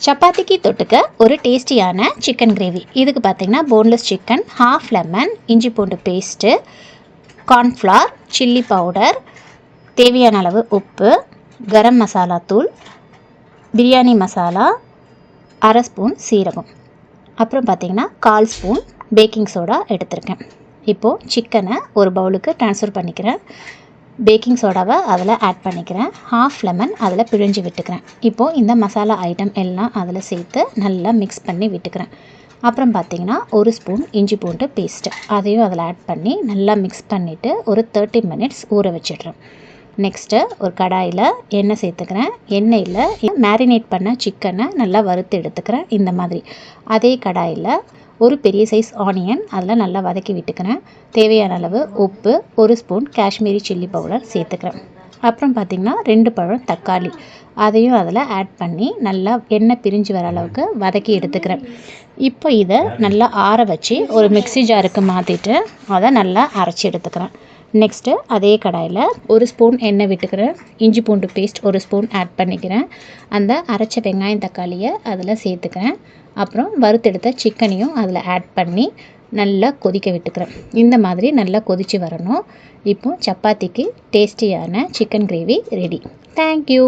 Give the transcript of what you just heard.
சப்பாத்திக்கு தொட்டுக்க ஒரு டேஸ்டியான சிக்கன் கிரேவி. இதுக்கு பார்த்திங்கன்னா போன்லெஸ் சிக்கன், ஹாஃப் லெமன், இஞ்சி பூண்டு பேஸ்ட்டு, கார்ன்ஃப்ளவர், சில்லி பவுடர், தேவையான அளவு உப்பு, கரம் மசாலா தூள், பிரியாணி மசாலா, அரை ஸ்பூன் சீரகம், அப்புறம் பார்த்திங்கன்னா 1/4 ஸ்பூன் பேக்கிங் சோடா எடுத்திருக்கேன். இப்போது சிக்கனை ஒரு பவுலுக்கு ட்ரான்ஸ்ஃபர் பண்ணிக்கிறேன். பேக்கிங் சோடாவை அதில் ஆட் பண்ணிக்கிறேன். ஹாஃப் லெமன் அதில் பிழிஞ்சு விட்டுக்கிறேன். இப்போது இந்த மசாலா ஐட்டம் எல்லாம் அதில் சேர்த்து நல்லா மிக்ஸ் பண்ணி விட்டுக்கிறேன். அப்புறம் பார்த்திங்கன்னா 1 ஸ்பூன் இஞ்சி பூண்டு பேஸ்ட்டு அதையும் அதில் ஆட் பண்ணி நல்லா மிக்ஸ் பண்ணிவிட்டு ஒரு 30 மினிட்ஸ் ஊற வச்சிடுறேன். நெக்ஸ்ட்டு ஒரு கடாயில் எண்ணெய் சேர்த்துக்கிறேன். எண்ணெயில் மேரினேட் பண்ண சிக்கனை நல்லா வறுத்து எடுத்துக்கிறேன். இந்த மாதிரி அதே கடாயில் ஒரு பெரிய சைஸ் ஆனியன் அதில் நல்லா வதக்கி விட்டுக்கிறேன். தேவையான அளவு உப்பு, 1 ஸ்பூன் காஷ்மீரி சில்லி பவுடர் சேர்த்துக்கிறேன். அப்புறம் பார்த்திங்கன்னா 2 பழம் தக்காளி அதையும் அதில் ஆட் பண்ணி நல்லா எண்ணெய் பிரிஞ்சு வர அளவுக்கு வதக்கி எடுத்துக்கிறேன். இப்போ இதை நல்லா ஆற வச்சு ஒரு மிக்ஸி ஜாருக்கு மாற்றிட்டு அதை நல்லா அரைச்சி எடுத்துக்கிறேன். நெக்ஸ்ட்டு அதே கடாயில் 1 ஸ்பூன் எண்ணெய் விட்டுக்கிறேன். இஞ்சி பூண்டு பேஸ்ட் 1 ஸ்பூன் ஆட் பண்ணிக்கிறேன். அந்த அரைச்ச வெங்காயம் தக்காளியை அதில் சேர்த்துக்கிறேன். அப்புறம் வறுத்தெடுத்த சிக்கனையும் அதில் ஆட் பண்ணி நல்லா கொதிக்க விட்டுக்கிறேன். இந்த மாதிரி நல்லா கொதித்து வரணும். இப்போது சப்பாத்திக்கு டேஸ்டியான சிக்கன் கிரேவி ரெடி. தேங்க்யூ.